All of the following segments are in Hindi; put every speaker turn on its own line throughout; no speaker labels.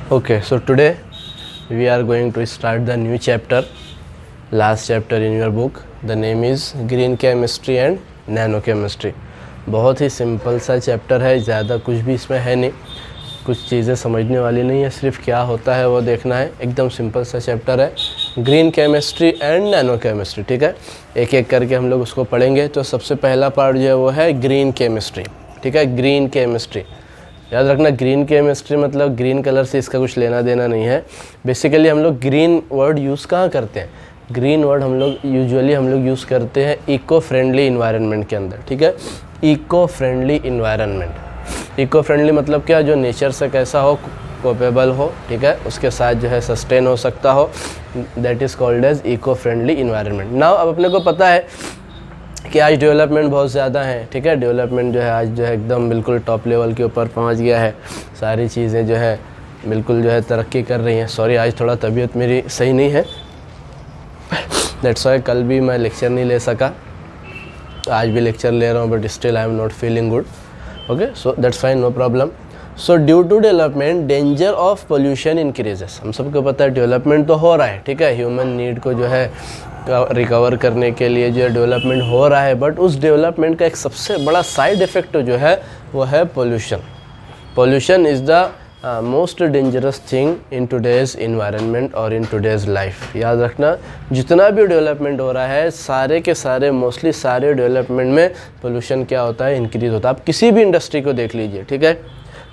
Okay, so today we are going to start the new chapter, last chapter in your book. The name is Green Chemistry and Nano Chemistry. बहुत ही सिंपल सा चैप्टर है, ज़्यादा कुछ भी इसमें है नहीं, कुछ चीज़ें समझने वाली नहीं है, सिर्फ क्या होता है वो देखना है। एकदम सिंपल सा चैप्टर है, green chemistry and nano chemistry. ठीक है, एक एक करके हम लोग उसको पढ़ेंगे। तो सबसे पहला पार्ट जो है वो है ग्रीन केमिस्ट्री। ठीक है, ग्रीन केमिस्ट्री याद रखना, ग्रीन केमिस्ट्री मतलब ग्रीन कलर से इसका कुछ लेना देना नहीं है। बेसिकली हम लोग ग्रीन वर्ड यूज़ कहाँ करते हैं? ग्रीन वर्ड हम लोग यूजुअली यूज़ करते हैं इको फ्रेंडली इन्वायरमेंट के अंदर। ठीक है, eco friendly environment. Eco friendly मतलब क्या? जो नेचर से कैसा हो, कोपेबल हो, ठीक है, उसके साथ जो है सस्टेन हो सकता हो, that is called as eco friendly environment. Now अब अपने को पता है कि आज डेवलपमेंट बहुत ज़्यादा है। ठीक है, डेवलपमेंट जो है आज जो है एकदम बिल्कुल टॉप लेवल के ऊपर पहुंच गया है। सारी चीज़ें जो है बिल्कुल जो है तरक्की कर रही हैं। सॉरी, आज थोड़ा तबीयत मेरी सही नहीं है, दैट्स वाई कल भी मैं लेक्चर नहीं ले सका, आज भी लेक्चर ले रहा हूँ, but still I am not feeling good. Okay, so that's fine, no problem. So due to development danger of pollution increases. हम सबको पता है डेवलपमेंट तो हो रहा है, ठीक है, ह्यूमन नीड को जो है रिकवर करने के लिए जो डेवलपमेंट हो रहा है, बट उस डेवलपमेंट का एक सबसे बड़ा साइड इफ़ेक्ट जो है वो है pollution. Pollution is the most dangerous thing in today's environment और इन टुडेज़ लाइफ। याद रखना, जितना भी डेवलपमेंट हो रहा है, सारे के सारे मोस्टली सारे डेवलपमेंट में पोल्यूशन क्या होता है? इंक्रीज़ होता है। आप किसी भी इंडस्ट्री को देख लीजिए, ठीक है,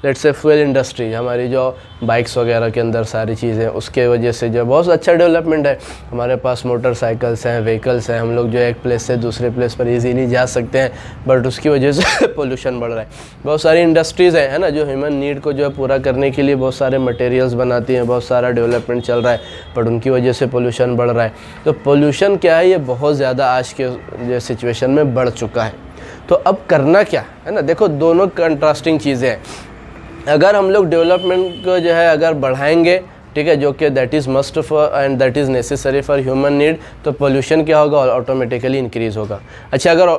लेट्स से फ्यूल इंडस्ट्री, हमारी जो बाइक्स वगैरह के अंदर सारी चीज़ें, उसके वजह से जो बहुत अच्छा डेवलपमेंट है। हमारे पास मोटरसाइकिल्स हैं, व्हीकल्स हैं, हम लोग जो एक प्लेस से दूसरे प्लेस पर इजीली जा सकते हैं, बट उसकी वजह से पोल्यूशन बढ़ रहा है। बहुत सारी इंडस्ट्रीज़ हैं, है ना, जो ह्यूमन नीड को जो है पूरा करने के लिए बहुत सारे मटेरियल्स बनाती हैं, बहुत सारा डेवलपमेंट चल रहा है, बट उनकी वजह से पोल्यूशन बढ़ रहा है। तो पोल्यूशन क्या है? ये बहुत ज़्यादा आज के जो सिचुएशन में बढ़ चुका है। तो अब करना क्या है ना, देखो दोनों कंट्रास्टिंग चीज़ें हैं। अगर हम लोग डेवलपमेंट को जो है अगर बढ़ाएंगे, ठीक है, जो कि that is must for and that is necessary for human need, तो पोल्यूशन क्या होगा? ऑटोमेटिकली इंक्रीज़ होगा। अच्छा, अगर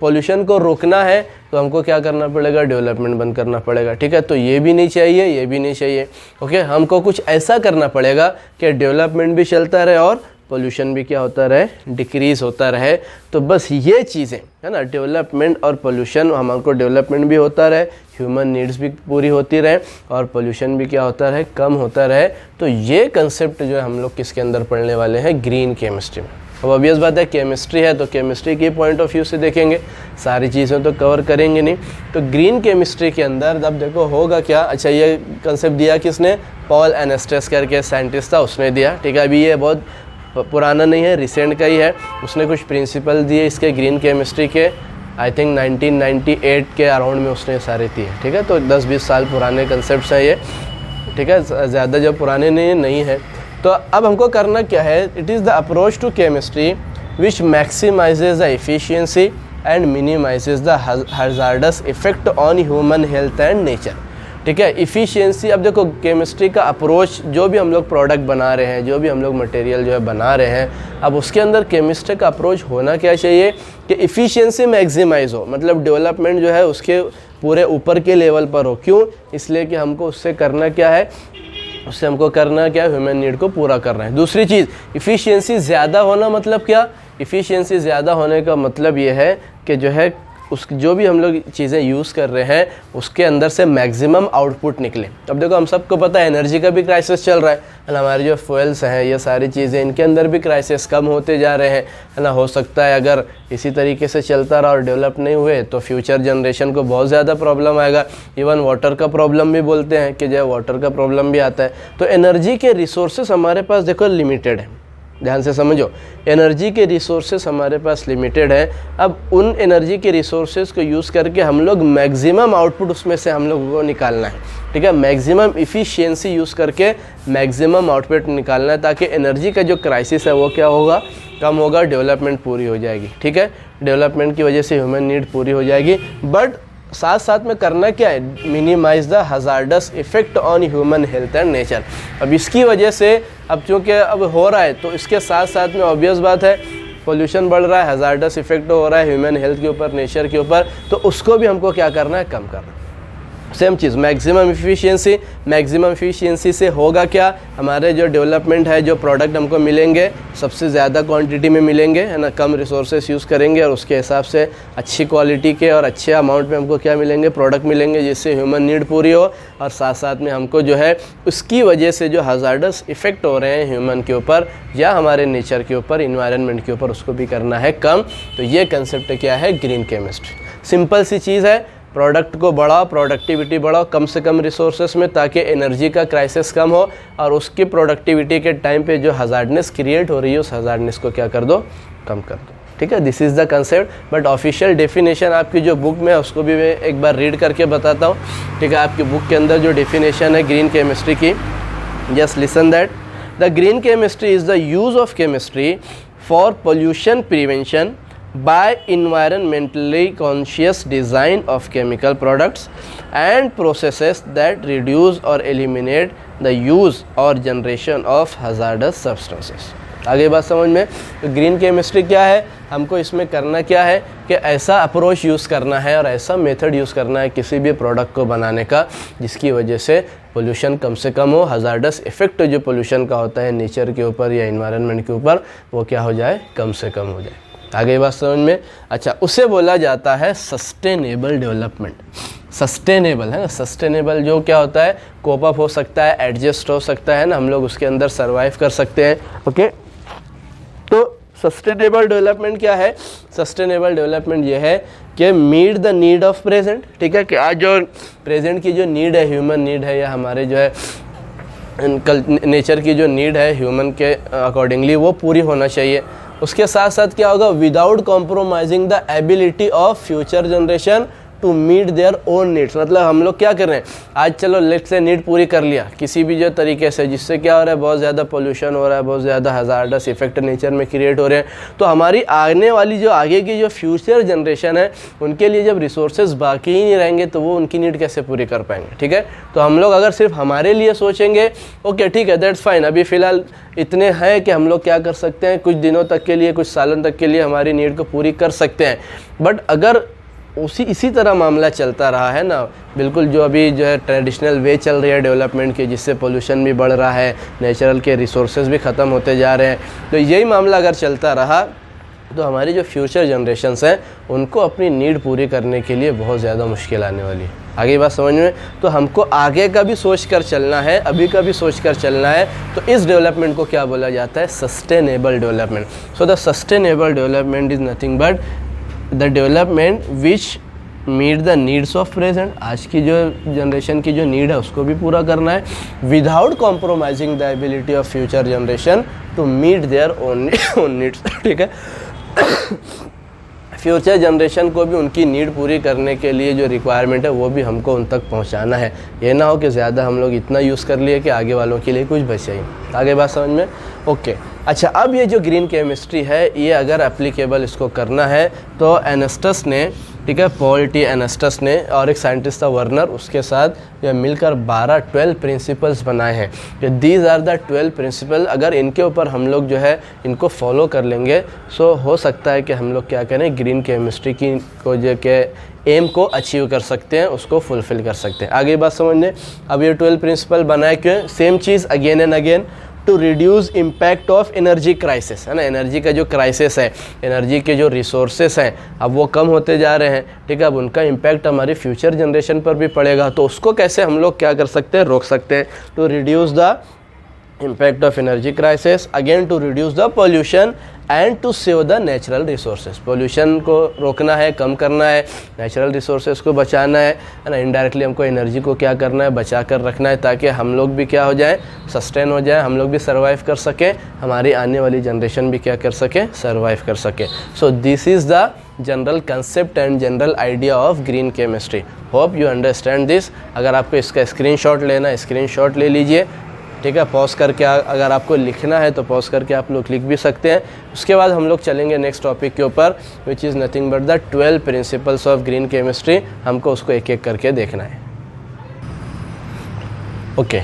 पोल्यूशन को रोकना है तो हमको क्या करना पड़ेगा? डेवलपमेंट बंद करना पड़ेगा। ठीक है, तो ये भी नहीं चाहिए, ये भी नहीं चाहिए। ओके, हमको कुछ ऐसा करना पड़ेगा कि डेवलपमेंट भी चलता रहे और पोल्यूशन भी क्या होता रहे? डिक्रीज़ होता रहे। तो बस ये चीज़ें है ना, डेवलपमेंट और पोल्यूशन, हमको डेवलपमेंट भी होता रहे, ह्यूमन नीड्स भी पूरी होती रहे, और पोल्यूशन भी क्या होता रहे? कम होता रहे। तो ये कंसेप्ट जो है हम लोग किसके अंदर पढ़ने वाले हैं? ग्रीन केमिस्ट्री में। अब ऑब्वियस बात है, केमिस्ट्री है तो केमिस्ट्री के पॉइंट ऑफ व्यू से देखेंगे, सारी चीज़ें तो कवर करेंगे नहीं। तो ग्रीन केमिस्ट्री के अंदर अब देखो होगा क्या। अच्छा, ये कंसेप्ट दिया किसने? पॉल एनास्टस करके साइंटिस्ट था, उसने दिया। ठीक है, अभी ये बहुत पुराना नहीं है, रिसेंट का ही है। उसने कुछ प्रिंसिपल दिए इसके ग्रीन केमिस्ट्री के, आई थिंक 1998 के अराउंड में उसने सारे दिए। ठीक है, तो 10-20 साल पुराने कंसेप्ट्स हैं ये। ठीक है, ज़्यादा जो पुराने नहीं है। तो अब हमको करना क्या है? It is the approach to chemistry which maximises the efficiency and minimises the hazardous effect on human health and nature. ठीक है, इफ़िशियंसी। अब देखो केमिस्ट्री का अप्रोच, जो भी हम लोग प्रोडक्ट बना रहे हैं, जो भी हम लोग मटेरियल जो है बना रहे हैं, अब उसके अंदर केमिस्ट्री का अप्रोच होना क्या चाहिए कि इफ़िशियंसी मैक्सिमाइज हो, मतलब डेवलपमेंट जो है उसके पूरे ऊपर के लेवल पर हो। क्यों? इसलिए कि हमको उससे करना क्या है? उससे हमको करना क्या? ह्यूमन नीड को पूरा करना है। दूसरी चीज़, इफ़िशियंसी ज़्यादा होना मतलब क्या? इफ़िशियंसी ज़्यादा होने का मतलब ये है कि जो है उस जो भी हम लोग चीज़ें यूज़ कर रहे हैं उसके अंदर से मैक्सिमम आउटपुट निकले। अब देखो हम सबको पता है एनर्जी का भी क्राइसिस चल रहा है ना, हमारे जो फ्यूल्स हैं, ये सारी चीज़ें, इनके अंदर भी क्राइसिस कम होते जा रहे हैं, है ना। हो सकता है अगर इसी तरीके से चलता रहा और डेवलप नहीं हुए तो फ्यूचर जनरेशन को बहुत ज़्यादा प्रॉब्लम आएगा। इवन वाटर का प्रॉब्लम भी बोलते हैं कि जो वाटर का प्रॉब्लम भी आता है। तो एनर्जी के रिसोर्सेस हमारे पास देखो लिमिटेड है, ध्यान से समझो, एनर्जी के रिसोर्सेस हमारे पास लिमिटेड है। अब उन एनर्जी के रिसोर्सेज को यूज़ करके हम लोग मैक्सिमम आउटपुट उसमें से हम लोगों को निकालना है। ठीक है, मैक्सिमम इफ़िशियंसी यूज़ करके मैक्सिमम आउटपुट निकालना है, ताकि एनर्जी का जो क्राइसिस है वो क्या होगा? कम होगा, डेवलपमेंट पूरी हो जाएगी। ठीक है, डेवलपमेंट की वजह से ह्यूमन नीड पूरी हो जाएगी, बट साथ साथ में करना क्या है? Minimise the hazardous effect on human health and nature. अब इसकी वजह से अब चूँकि अब हो रहा है तो इसके साथ साथ में ऑब्वियस बात है पोल्यूशन बढ़ रहा है, हजार्डस इफेक्ट हो रहा है ह्यूमन हेल्थ के ऊपर, नेचर के ऊपर, तो उसको भी हमको क्या करना है? कम करना। सेम चीज़ मैक्सिमम इफिशियंसी से होगा क्या, हमारे जो डेवलपमेंट है, जो प्रोडक्ट हमको मिलेंगे सबसे ज़्यादा क्वांटिटी में मिलेंगे, है ना, कम रिसोर्सेस यूज़ करेंगे और उसके हिसाब से अच्छी क्वालिटी के और अच्छे अमाउंट में हमको क्या मिलेंगे, प्रोडक्ट मिलेंगे, जिससे ह्यूमन नीड पूरी हो और साथ साथ में हमको जो है उसकी वजह से जो हज़ार्डस इफ़ेक्ट हो रहे हैं ह्यूमन के ऊपर या हमारे नेचर के ऊपर, इन्वायरमेंट के ऊपर, उसको भी करना है कम। तो ये कंसेप्ट क्या है, ग्रीन केमिस्ट्री। सिंपल सी चीज़ है, प्रोडक्ट को बढ़ाओ, प्रोडक्टिविटी बढ़ाओ कम से कम रिसोर्सेस में, ताकि एनर्जी का क्राइसिस कम हो और उसकी प्रोडक्टिविटी के टाइम पे जो हज़ार्डनेस क्रिएट हो रही है उस हज़ार्डनेस को क्या कर दो, कम कर दो। ठीक है, this is the concept. But official definition आपकी जो बुक में है उसको भी मैं एक बार रीड करके बताता हूँ। ठीक है, आपकी बुक के अंदर जो डेफिनेशन है ग्रीन केमिस्ट्री की, just listen that the green chemistry is the use of chemistry for pollution prevention by environmentally conscious design of chemical products and processes that reduce or eliminate the use or generation of hazardous substances। आगे बात समझ में। तो ग्रीन केमिस्ट्री क्या है, हमको इसमें करना क्या है कि ऐसा अप्रोच यूज़ करना है और ऐसा मेथड यूज़ करना है किसी भी प्रोडक्ट को बनाने का जिसकी वजह से पोल्यूशन कम से कम हो, हज़ार्डस इफ़ेक्ट जो पोल्यूशन का होता है नेचर के ऊपर या इन्वायरमेंट के ऊपर, वो क्या हो जाए, कम से कम हो जाए। आगे बात समझ में। अच्छा, उसे बोला जाता है सस्टेनेबल डेवलपमेंट। सस्टेनेबल है ना, सस्टेनेबल जो क्या होता है, कोप अप हो सकता है, एडजस्ट हो सकता है ना, हम लोग उसके अंदर सरवाइव कर सकते हैं। ओके, तो सस्टेनेबल डेवलपमेंट क्या है, सस्टेनेबल डेवलपमेंट ये है कि meet the need of present. ठीक है, कि आज जो प्रेजेंट की जो नीड है, ह्यूमन नीड है या हमारे जो है नेचर की जो नीड है ह्यूमन के अकॉर्डिंगली, वो पूरी होना चाहिए। उसके साथ साथ क्या होगा, without compromising the ability of future generation to meet their own needs. मतलब हम लोग क्या कर रहे हैं, आज चलो लेट्स से नीड पूरी कर लिया किसी भी जो तरीके से, जिससे क्या हो रहा है, बहुत ज़्यादा पोल्यूशन हो रहा है, बहुत ज़्यादा हज़ार्डस इफेक्ट नेचर में क्रिएट हो रहे हैं। तो हमारी आने वाली जो आगे की जो फ्यूचर जनरेशन है, उनके लिए जब रिसोर्सेज बाकी ही नहीं रहेंगे तो वो उनकी नीड कैसे पूरी कर पाएंगे। ठीक है, तो हम लोग अगर सिर्फ हमारे लिए सोचेंगे, ओके ठीक है, दैट्स फाइन, अभी फ़िलहाल इतने हैं कि हम लोग क्या कर सकते हैं, कुछ दिनों तक के लिए, कुछ सालों तक के लिए हमारी नीड को पूरी कर सकते हैं। बट अगर इसी तरह मामला चलता रहा है ना, बिल्कुल जो अभी जो है ट्रेडिशनल वे चल रही है डेवलपमेंट की, जिससे पोल्यूशन भी बढ़ रहा है, नेचुरल के रिसोर्सेज भी ख़त्म होते जा रहे हैं, तो यही मामला अगर चलता रहा तो हमारी जो फ्यूचर जनरेशन्स हैं उनको अपनी नीड पूरी करने के लिए बहुत ज़्यादा मुश्किल आने वाली है। आगे बात समझ में। तो हमको आगे का भी सोच कर चलना है, अभी का भी सोच कर चलना है। तो इस डेवलपमेंट को क्या बोला जाता है, sustainable development. So the sustainable development is nothing but the development which meet the needs of present. आज की जो जनरेशन की जो नीड है उसको भी पूरा करना है, without compromising the ability of future generation to meet their own needs. ठीक है, फ्यूचर जनरेशन को भी उनकी नीड पूरी करने के लिए जो रिक्वायरमेंट है वो भी हमको उन तक पहुंचाना है। ये ना हो कि ज़्यादा हम लोग इतना यूज़ कर लिए कि आगे वालों के लिए कुछ बचे ही। आगे बात समझ में। ओके, अच्छा, अब ये जो ग्रीन केमिस्ट्री है ये अगर एप्लीकेबल इसको करना है तो एनेस्टस ने, ठीक है, पॉल टी एनेस्टस ने और एक साइंटिस्ट था वर्नर, उसके साथ ये मिलकर 12 प्रिंसिपल्स बनाए हैं कि दीज आर द 12 प्रिंसिपल। अगर इनके ऊपर हम लोग जो है इनको फॉलो कर लेंगे सो हो सकता है कि हम लोग क्या करें, ग्रीन केमिस्ट्री की को जो के एम को अचीव कर सकते हैं, उसको फुलफ़िल कर सकते हैं। आगे बात समझने। अब ये 12 प्रिंसिपल बनाए क्यों, सेम चीज़ again and again, to reduce impact of energy crisis, है ना, एनर्जी का जो क्राइसिस है, एनर्जी के जो रिसोर्सेस हैं अब वो कम होते जा रहे हैं। ठीक है, अब उनका इम्पैक्ट हमारी फ्यूचर जनरेशन पर भी पड़ेगा, तो उसको कैसे हम लोग क्या कर सकते हैं, रोक सकते हैं। To reduce the impact of energy crisis, again to reduce the pollution and to save the natural resources. Pollution को रोकना है, कम करना है, नेचुरल रिसोर्सेज को बचाना है ना, इनडायरेक्टली हमको एनर्जी को क्या करना है, बचा कर रखना है, ताकि हम लोग भी क्या हो जाए, सस्टेन हो जाए, हम लोग भी सर्वाइव कर सकें, हमारी आने वाली जनरेशन भी क्या कर सके, सर्वाइव कर सके। सो this is the general concept and general idea of green chemistry. Hope you understand this. अगर आपको इसका स्क्रीनशॉट लेना है, स्क्रीनशॉट ले लीजिए। ठीक है, पॉज करके अगर आपको लिखना है तो पॉज करके आप लोग लिख भी सकते हैं। उसके बाद हम लोग चलेंगे नेक्स्ट टॉपिक के ऊपर, which is nothing but the 12 principles of green chemistry. हमको उसको एक एक करके देखना है। Okay,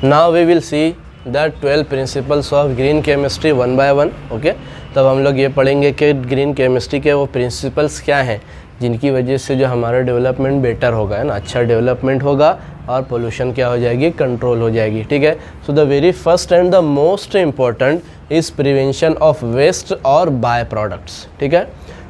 now we will see the 12 principles of green chemistry one by one. Okay, तब हम लोग ये पढ़ेंगे कि ग्रीन केमिस्ट्री के वो प्रिंसिपल्स क्या हैं, जिनकी वजह से जो हमारा डेवलपमेंट बेटर होगा, है ना, अच्छा डेवलपमेंट होगा और पोल्यूशन क्या हो जाएगी, कंट्रोल हो जाएगी, ठीक है। So the very first and the most important is prevention of waste और बाय प्रोडक्ट्स, ठीक है।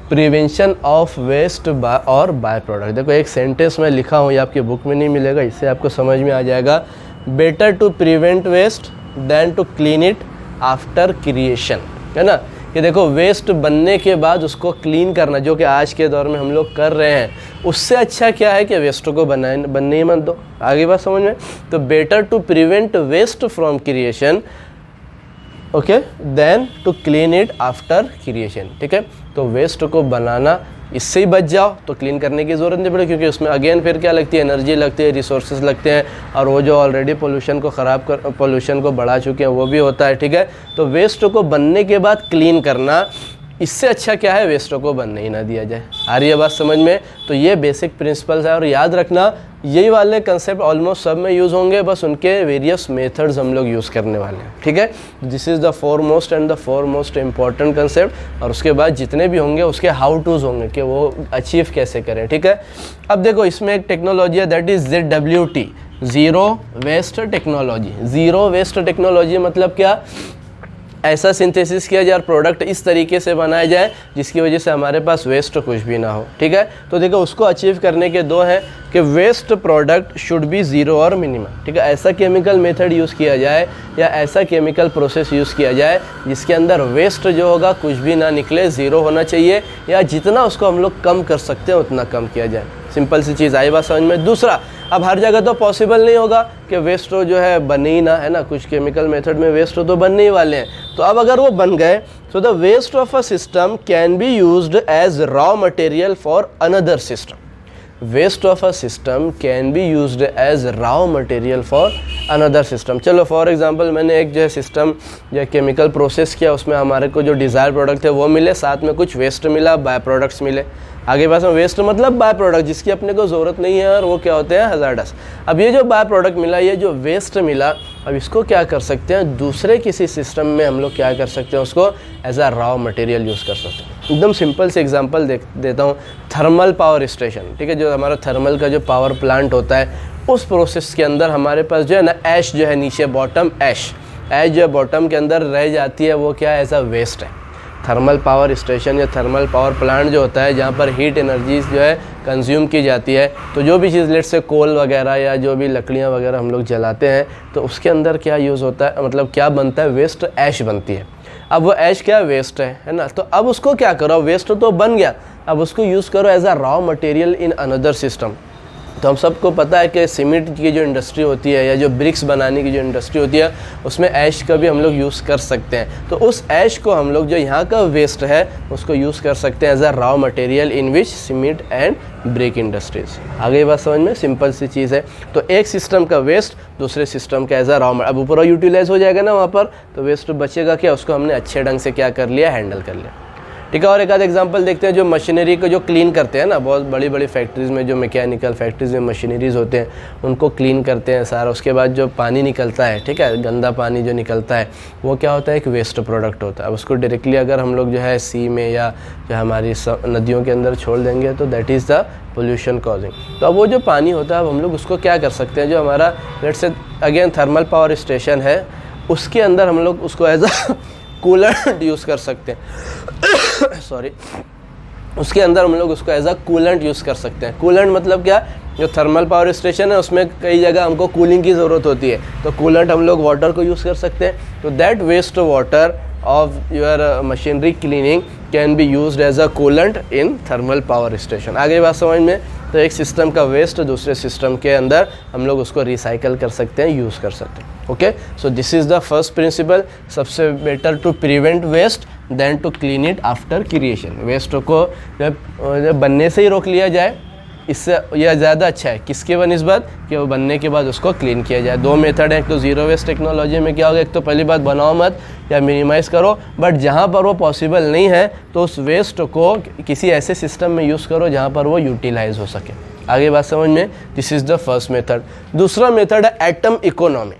प्रिवेंशन ऑफ वेस्ट और बाय प्रोडक्ट। देखो एक सेंटेंस में लिखा हूँ, ये आपके बुक में नहीं मिलेगा, इससे आपको समझ में आ जाएगा। Better to prevent waste than to clean it after creation, है ना। कि देखो वेस्ट बनने के बाद उसको क्लीन करना, जो कि आज के दौर में हम लोग कर रहे हैं, उससे अच्छा क्या है कि वेस्ट को बनने ही मत दो। आगे बात समझ में। तो better to prevent waste from creation, okay, then to clean it after creation, ठीक है। तो वेस्ट को बनाना, इससे ही बच जाओ तो क्लीन करने की ज़रूरत नहीं पड़े, क्योंकि उसमें अगेन फिर क्या लगती है, एनर्जी लगती है, रिसोर्सेज लगते हैं, और वो जो ऑलरेडी पोल्यूशन को पोल्यूशन को बढ़ा चुके हैं वो भी होता है, ठीक है। तो वेस्ट को बनने के बाद क्लीन करना, इससे अच्छा क्या है, वेस्ट को बनने ही ना दिया जाए। आ रही है बात समझ में। तो ये बेसिक प्रिंसिपल्स है, और याद रखना यही वाले कंसेप्ट ऑलमोस्ट सब में यूज़ होंगे, बस उनके वेरियस मेथड्स हम लोग यूज़ करने वाले हैं, ठीक है। This is the foremost and the foremost important concept, और उसके बाद जितने भी होंगे उसके हाउ टूज़ होंगे कि वो अचीव कैसे करें, ठीक है। अब देखो इसमें एक टेक्नोलॉजी है, that is ZWT, zero waste technology. Zero waste technology मतलब क्या, ऐसा सिंथेसिस किया जाए और प्रोडक्ट इस तरीके से बनाया जाए जिसकी वजह से हमारे पास वेस्ट कुछ भी ना हो, ठीक है। तो देखो उसको अचीव करने के दो हैं कि waste product should be zero और मिनिमम, ठीक है। ऐसा केमिकल मेथड यूज़ किया जाए या ऐसा केमिकल प्रोसेस यूज़ किया जाए जिसके अंदर वेस्ट जो होगा कुछ भी ना निकले, ज़ीरो होना चाहिए, या जितना उसको हम लोग कम कर सकते हैं उतना कम किया जाए। सिंपल सी चीज़, आई बात समझ में। दूसरा, अब हर जगह तो पॉसिबल नहीं होगा कि वेस्ट जो है बने ही ना, है ना, कुछ केमिकल मेथड में वेस्ट तो बनने ही वाले हैं। तो अब अगर वो बन गए, so the waste of a system can be used as raw material for another system. Waste of a system can be used as raw material for another system. चलो फॉर एग्जांपल मैंने एक जो है सिस्टम या केमिकल प्रोसेस किया, उसमें हमारे को जो डिज़ायर प्रोडक्ट थे वो मिले, साथ में कुछ वेस्ट मिला, बाय प्रोडक्ट्स मिले। आगे पास में वेस्ट मतलब बाय प्रोडक्ट जिसकी अपने को ज़रूरत नहीं है, और वो क्या होते हैं, हज़ार्डस। अब ये जो बाय प्रोडक्ट मिला, ये जो वेस्ट मिला, अब इसको क्या कर सकते हैं, दूसरे किसी सिस्टम में हम लोग क्या कर सकते हैं, उसको as a raw material use कर सकते हैं। एकदम सिंपल से एग्जांपल देता हूँ, थर्मल पावर स्टेशन, ठीक है। जो हमारा थर्मल का जो पावर प्लांट होता है, उस प्रोसेस के अंदर हमारे पास जो है ना, ऐश जो है नीचे, बॉटम ऐश जो है बॉटम के अंदर रह जाती है, वो क्या है, ऐसा वेस्ट है। थर्मल पावर स्टेशन या थर्मल पावर प्लांट जो होता है, जहाँ पर हीट एनर्जीज जो है कंज्यूम की जाती है, तो जो भी चीज़ लेट से कोल वगैरह या जो भी लकड़ियाँ वगैरह हम लोग जलाते हैं, तो उसके अंदर क्या यूज़ होता है, मतलब क्या बनता है, वेस्ट ऐश बनती है। अब वो ऐश क्या वेस्ट है ना। तो अब उसको क्या करो, वेस्ट तो बन गया, अब उसको यूज़ करो as a raw material in another system. तो हम सबको पता है कि सीमेंट की जो इंडस्ट्री होती है या जो ब्रिक्स बनाने की जो इंडस्ट्री होती है, उसमें ऐश का भी हम लोग यूज़ कर सकते हैं। तो उस ऐश को हम लोग जो यहाँ का वेस्ट है उसको यूज़ कर सकते हैं as a raw material in which cement and brick industries. आगे बात समझ में, सिंपल सी चीज़ है। तो एक सिस्टम का वेस्ट दूसरे सिस्टम का एज अ रॉ, अब पूरा यूटिलाइज हो जाएगा ना वहाँ पर, तो वेस्ट बचेगा क्या, उसको हमने अच्छे ढंग से क्या कर लिया, हैंडल कर लिया, ठीक है। और एक आध एग्जांपल देखते हैं, जो मशीनरी को जो क्लीन करते हैं ना, बहुत बड़ी बड़ी फैक्ट्रीज़ में, जो मैकेनिकल फैक्ट्रीज़ में मशीनरीज होते हैं, उनको क्लीन करते हैं सारा। उसके बाद जो पानी निकलता है, ठीक है, गंदा पानी जो निकलता है, वो क्या होता है, एक वेस्ट प्रोडक्ट होता है। अब उसको डायरेक्टली अगर हम लोग जो है सी में या जो हमारी नदियों के अंदर छोड़ देंगे, तो that is the pollution causing. तो अब वो जो पानी होता है, अब हम लोग उसको क्या कर सकते हैं, जो हमारा let's say again thermal power station है, उसके अंदर हम लोग उसको एज अ कूलेंट यूज़ कर सकते हैं सॉरी, उसके अंदर हम लोग उसको एज अ कूलेंट यूज़ कर सकते हैं। कूलेंट मतलब क्या, जो थर्मल पावर स्टेशन है उसमें कई जगह हमको कूलिंग की ज़रूरत होती है, तो कूलेंट हम लोग वाटर को यूज़ कर सकते हैं। तो that waste water of your machinery cleaning can be used as a coolant in thermal power station. आगे बात समझ में। तो एक सिस्टम का वेस्ट दूसरे सिस्टम के अंदर हम लोग उसको रिसाइकल कर सकते हैं, यूज़ कर सकते हैं। Okay, so this is the first principle. सबसे better to prevent waste than to clean it after creation. Waste को जब बनने से ही रोक लिया जाए, इससे यह ज़्यादा अच्छा है किसके बनिस्बत कि वो बनने के बाद उसको क्लीन किया जाए। दो मेथड हैं, एक तो ज़ीरो वेस्ट टेक्नोलॉजी में क्या होगा, एक तो पहली बात बनाओ मत या मिनिमाइज़ करो, बट जहाँ पर वो पॉसिबल नहीं है तो उस वेस्ट को किसी ऐसे सिस्टम में यूज़ करो जहाँ पर वो यूटिलाइज हो सके। आगे बात समझ में। This is the first method. दूसरा मेथड है एटम इकोनॉमी।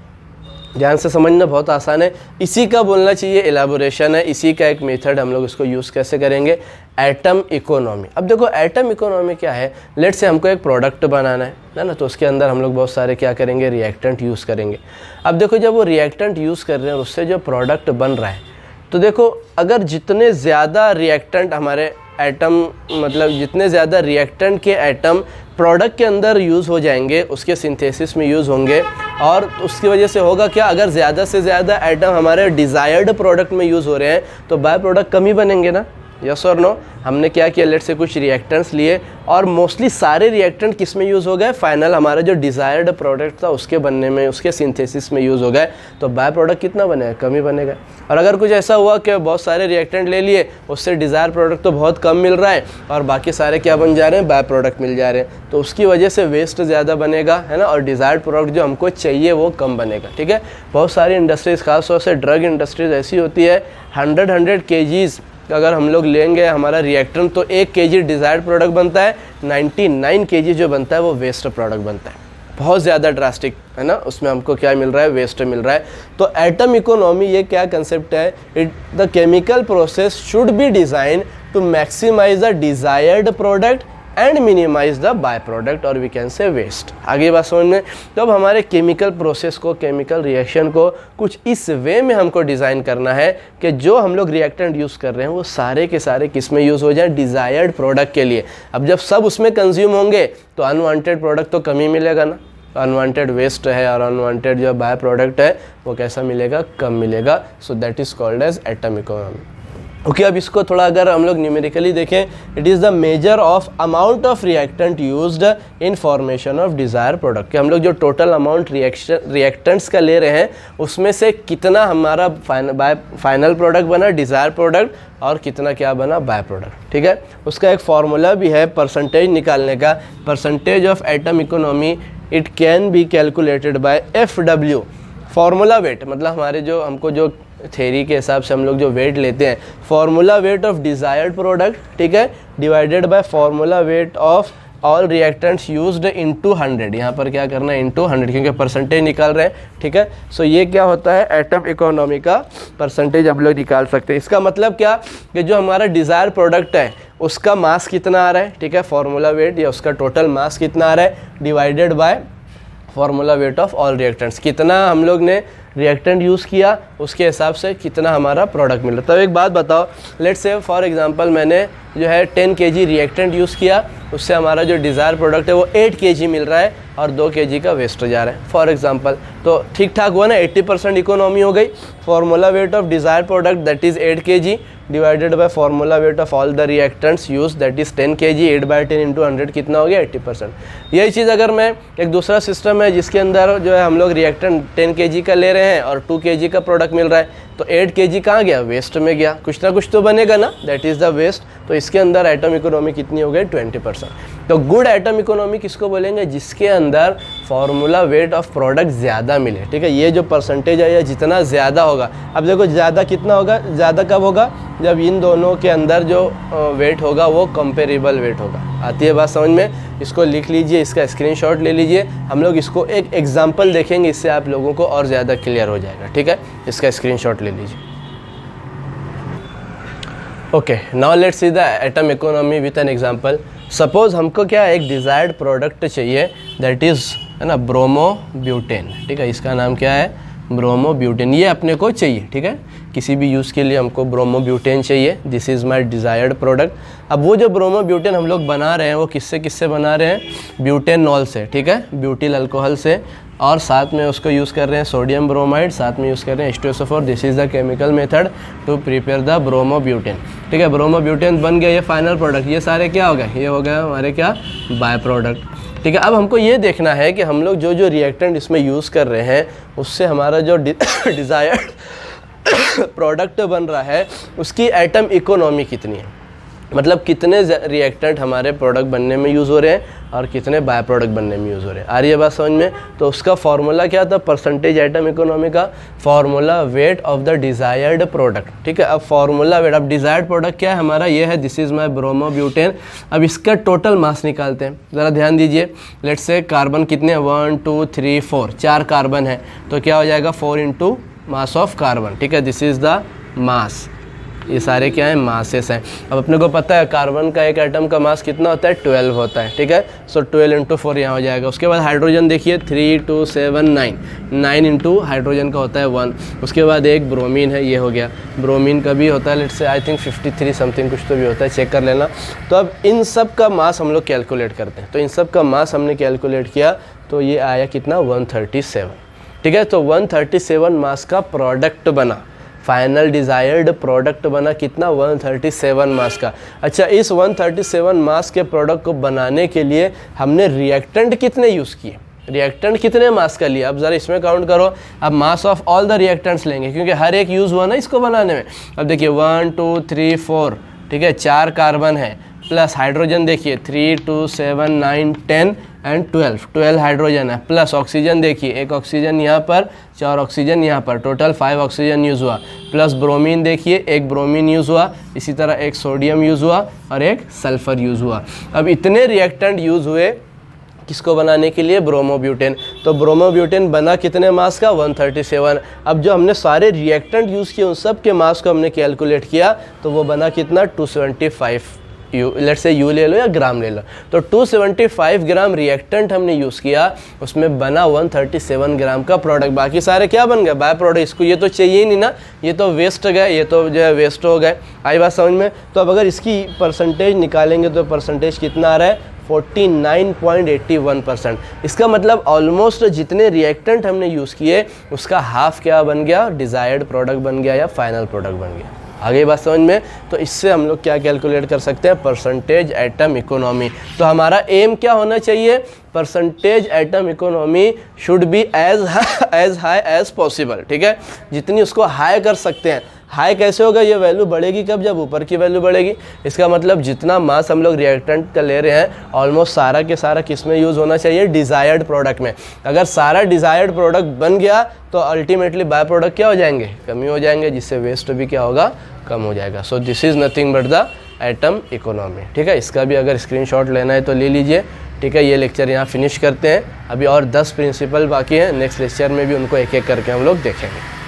ध्यान से समझना, बहुत आसान है। इसी का बोलना चाहिए एलाबोरेशन है, इसी का एक मेथड हम लोग इसको यूज़ कैसे करेंगे, एटम इकोनॉमी। अब देखो एटम इकोनॉमी क्या है, लेट से हमको एक प्रोडक्ट बनाना है ना, तो उसके अंदर हम लोग बहुत सारे क्या करेंगे, रिएक्टेंट यूज़ करेंगे। अब देखो जब वो रिएक्टेंट यूज़ कर रहे हैं और उससे जो प्रोडक्ट बन रहा है, तो देखो अगर जितने ज़्यादा रिएक्टेंट हमारे एटम, मतलब जितने ज़्यादा रिएक्टेंट के एटम प्रोडक्ट के अंदर यूज़ हो जाएंगे, उसके सिंथेसिस में यूज़ होंगे, और उसकी वजह से होगा क्या, अगर ज़्यादा से ज़्यादा एटम हमारे डिज़ायर्ड प्रोडक्ट में यूज़ हो रहे हैं तो बाय प्रोडक्ट कम ही बनेंगे ना, यस और नो। हमने क्या किया, लेट से कुछ रिएक्टेंट्स लिए और मोस्टली सारे रिएक्टेंट किस में यूज़ हो गए, फाइनल हमारा जो डिज़ायर्ड प्रोडक्ट था उसके बनने में, उसके सिंथेसिस में यूज़ हो गए, तो बाय प्रोडक्ट कितना बनेगा, कम ही बनेगा। और अगर कुछ ऐसा हुआ कि बहुत सारे रिएक्टेंट ले लिए, उससे डिज़ायर प्रोडक्ट तो बहुत कम मिल रहा है और बाकी सारे क्या बन जा रहे हैं, बाय प्रोडक्ट मिल जा रहे हैं, तो उसकी वजह से वेस्ट ज़्यादा बनेगा, है ना, और डिज़ायर्ड प्रोडक्ट जो हमको चाहिए वो कम बनेगा, ठीक है। बहुत सारी इंडस्ट्रीज़, खासतौर से ड्रग इंडस्ट्रीज़ ऐसी होती है, 100 kgs अगर हम लोग लेंगे हमारा रिएक्टेंट, तो 1 kg डिज़ायर्ड प्रोडक्ट बनता है, 99 kg जो बनता है वो वेस्ट प्रोडक्ट बनता है। बहुत ज़्यादा ड्रास्टिक है ना, उसमें हमको क्या मिल रहा है, वेस्ट मिल रहा है। तो एटम इकोनॉमी ये क्या कंसेप्ट है, the chemical process should be design to maximise the desired product and minimise the by product, और वी कैन से वेस्ट। आगे बात समझ में। तो अब हमारे केमिकल प्रोसेस को, केमिकल रिएक्शन को कुछ इस वे में हमको डिज़ाइन करना है कि जो हम लोग रिएक्टेंट यूज़ कर रहे हैं वो सारे के सारे किस में यूज़ हो जाए, डिज़ायर्ड प्रोडक्ट के लिए। अब जब सब उसमें कंज्यूम होंगे तो अनवांटेड प्रोडक्ट तो कम ही मिलेगा ना, अनवांटेड वेस्ट है और अनवांटेड जो बाय प्रोडक्ट है वो कैसा मिलेगा, कम मिलेगा। So that is called as atom economy. Okay, अब इसको थोड़ा अगर हम लोग न्यूमेरिकली देखें, it is the measure of amount of reactant used in formation of desire product. हम लोग जो टोटल अमाउंट रिएक्टेंट्स का ले रहे हैं उसमें से कितना हमारा फाइनल प्रोडक्ट बना, डिज़ायर प्रोडक्ट, और कितना क्या बना, बाय प्रोडक्ट, ठीक है। उसका एक फार्मूला भी है परसेंटेज निकालने का, percentage of atom economy, it can be calculated by FW, formula wait, मतलब हमारे जो हमको जो थेरी के हिसाब से हम लोग जो वेट लेते हैं, formula weight of desired product, ठीक है, divided by formula weight of all reactants used into 100। यहाँ पर क्या करना है, इनटू 100, क्योंकि परसेंटेज निकाल रहे हैं, ठीक है। सो ये क्या होता है, एटम इकोनॉमी का परसेंटेज हम लोग निकाल सकते हैं। इसका मतलब क्या कि जो हमारा डिज़ायर प्रोडक्ट है उसका मास कितना आ रहा है, ठीक है, फार्मूला वेट या उसका टोटल मास कितना आ रहा है, divided by formula weight of all reactants, कितना हम लोग ने रिएक्टेंट यूज़ किया उसके हिसाब से कितना हमारा प्रोडक्ट मिला। तब एक बात बताओ, लेट्स से फॉर एग्जांपल मैंने जो है 10 kg रिएक्टेंट यूज़ किया, उससे हमारा जो डिज़ायर प्रोडक्ट है वो 8 kg मिल रहा है और 2 kg का वेस्ट जा रहा है फॉर एग्जांपल, तो ठीक ठाक हुआ ना, 80% इकोनॉमी हो गई। Formula weight of desire product that is 8 kg divided by formula weight of all the reactants use that is 10 kg, 8/10 into 100 कितना हो गया, 80%। यही चीज़ अगर मैं एक दूसरा सिस्टम है जिसके अंदर जो है हम लोग रिएक्टेंट 10 kg का ले रहे हैं और 2 kg का प्रोडक्ट मिल रहा है, तो 8 kg कहाँ गया, वेस्ट में गया, कुछ ना कुछ तो बनेगा ना, दैट इज़ द वेस्ट। तो इसके अंदर एटम इकोनॉमी कितनी हो गई, 20%। तो गुड एटम इकोनॉमी किसको बोलेंगे, जिसके अंदर फार्मूला वेट ऑफ प्रोडक्ट ज़्यादा मिले, ठीक है। ये जो परसेंटेज है ये जितना ज़्यादा होगा, अब देखो ज़्यादा कितना होगा, ज़्यादा कब होगा, जब इन दोनों के अंदर जो वेट होगा वो कंपेरेबल वेट होगा। आती है बात समझ में, इसको लिख लीजिए, इसका स्क्रीनशॉट ले लीजिए, हम लोग इसको एक एग्जांपल देखेंगे, इससे आप लोगों को और ज़्यादा क्लियर हो जाएगा, ठीक है। इसका स्क्रीनशॉट ले लीजिए। Okay, now let's see the atom economy with an example. Suppose हमको क्या एक डिज़ायर्ड प्रोडक्ट चाहिए, दैट इज़ है ना ब्रोमोब्यूटेन, ठीक है, इसका नाम क्या है, ब्रोमोब्यूटेन। ये अपने को चाहिए, ठीक है, किसी भी यूज़ के लिए हमको ब्रोमोब्यूटेन चाहिए, this is my desired product. अब वो जो ब्रोमोब्यूटेन हम लोग बना रहे हैं वो किससे बना रहे हैं, ब्यूटेनॉल से, ठीक है, ब्यूटिल अल्कोहल से, और साथ में उसको यूज़ कर रहे हैं सोडियम ब्रोमाइड, साथ में यूज़ कर रहे हैं H2SO4। This is the chemical method to prepare the bromobutane, ठीक है। ब्रोमोब्यूटेन बन गया, ये फाइनल प्रोडक्ट, ये सारे क्या हो गए, ये हो गया हमारे क्या, बाय प्रोडक्ट, ठीक है। अब हमको ये देखना है कि हम लोग जो रिएक्टेंट इसमें यूज़ कर रहे हैं उससे हमारा जो डिज़ायर्ड प्रोडक्ट बन रहा है उसकी एटम इकोनॉमी कितनी है, मतलब कितने रिएक्टेंट हमारे प्रोडक्ट बनने में यूज़ हो रहे हैं और कितने बाय प्रोडक्ट बनने में यूज़ हो रहे हैं। आ रही है बात समझ में? तो उसका फॉर्मूला क्या था, परसेंटेज एटम इकोनॉमी का formula weight of the desired product. ठीक है, अब फॉर्मूला वेट, अब डिज़ायर्ड प्रोडक्ट क्या है हमारा, ये है, दिस इज़ माई ब्रोमोब्यूटेन। अब इसका टोटल मास निकालते हैं, ज़रा ध्यान दीजिए। लेट्स से कार्बन कितने, 1 2 3 4, 4 कार्बन है, तो क्या हो जाएगा 4 इंटू मास ऑफ कार्बन। ठीक है, दिस इज़ द मास। ये सारे क्या हैं, मासेस हैं। अब अपने को पता है कार्बन का एक एटम का मास कितना होता है, 12 होता है। ठीक है, सो 12 इंटू 4 यहाँ हो जाएगा। उसके बाद हाइड्रोजन देखिए 3 2 7 9, 9 इंटू हाइड्रोजन का होता है 1। उसके बाद एक ब्रोमीन है, ये हो गया। ब्रोमीन का भी होता है, let's say I think 53 something कुछ तो भी होता है, चेक कर लेना। तो अब इन सब का मास हम लोग कैलकुलेट करते हैं। तो इन सब का मास हमने कैलकुलेट किया तो ये आया कितना, 137। ठीक है, तो 137 मास का प्रोडक्ट बना, फाइनल डिज़ायर्ड प्रोडक्ट बना कितना, 137 मास का। अच्छा, इस 137 मास के प्रोडक्ट को बनाने के लिए हमने रिएक्टेंट कितने यूज़ किए, रिएक्टेंट कितने मास का लिया, अब ज़रा इसमें काउंट करो। अब mass of all the reactants लेंगे क्योंकि हर एक यूज़ हुआ ना इसको बनाने में। अब देखिए 1 2 3 4, ठीक है, 4 कार्बन है, प्लस हाइड्रोजन देखिए 3 2 7 9 10 एंड 12 हाइड्रोजन है, प्लस ऑक्सीजन देखिए, एक ऑक्सीजन यहाँ पर, 4 ऑक्सीजन यहाँ पर, टोटल 5 ऑक्सीजन यूज़ हुआ। प्लस ब्रोमीन देखिए, एक ब्रोमीन यूज़ हुआ, इसी तरह एक सोडियम यूज़ हुआ और एक सल्फ़र यूज़ हुआ। अब इतने रिएक्टेंट यूज़ हुए किसको बनाने के लिए, ब्रोमोब्यूटेन। तो ब्रोमोब्यूटेन बना कितने मास का, 137। अब जो हमने सारे रिएक्टेंट यूज़ किए उन सब के मास को हमने कैलकुलेट किया तो वो बना कितना, 275 यू, लेट्स से यू ले लो या ग्राम ले लो। तो 275 ग्राम रिएक्टेंट हमने यूज़ किया, उसमें बना 137 ग्राम का प्रोडक्ट। बाकी सारे क्या बन गए, बाय प्रोडक्ट। इसको ये तो चाहिए ही नहीं ना, ये तो वेस्ट गए, ये तो जो है वेस्ट हो गए। आई बात समझ में? तो अब अगर इसकी परसेंटेज निकालेंगे तो परसेंटेज कितना आ रहा है, 49.81%। इसका मतलब ऑलमोस्ट जितने रिएक्टेंट हमने यूज़ किए उसका हाफ क्या बन गया, डिज़ायर्ड प्रोडक्ट बन गया या फाइनल प्रोडक्ट बन गया। आगे बात समझ में? तो इससे हम लोग क्या कैलकुलेट कर सकते हैं, परसेंटेज एटम इकोनॉमी। तो हमारा एम क्या होना चाहिए, percentage atom economy should be as high as possible. ठीक है, जितनी उसको हाई कर सकते हैं। हाई कैसे होगा, ये वैल्यू बढ़ेगी कब, जब ऊपर की वैल्यू बढ़ेगी। इसका मतलब जितना मास हम लोग रिएक्टेंट का ले रहे हैं ऑलमोस्ट सारा के सारा किस में यूज़ होना चाहिए, डिज़ायर्ड प्रोडक्ट में। अगर सारा डिज़ायर्ड प्रोडक्ट बन गया तो अल्टीमेटली बाय प्रोडक्ट क्या हो जाएंगे, कमी हो जाएंगे, जिससे वेस्ट भी क्या होगा, कम हो जाएगा। सो this is nothing but the atom economy. ठीक है, इसका भी अगर स्क्रीनशॉट लेना है तो ले लीजिए। ठीक है, ये लेक्चर यहाँ फिनिश करते हैं। अभी और 10 प्रिंसिपल बाकी हैं, नेक्स्ट लेक्चर में भी उनको एक एक करके हम लोग देखेंगे।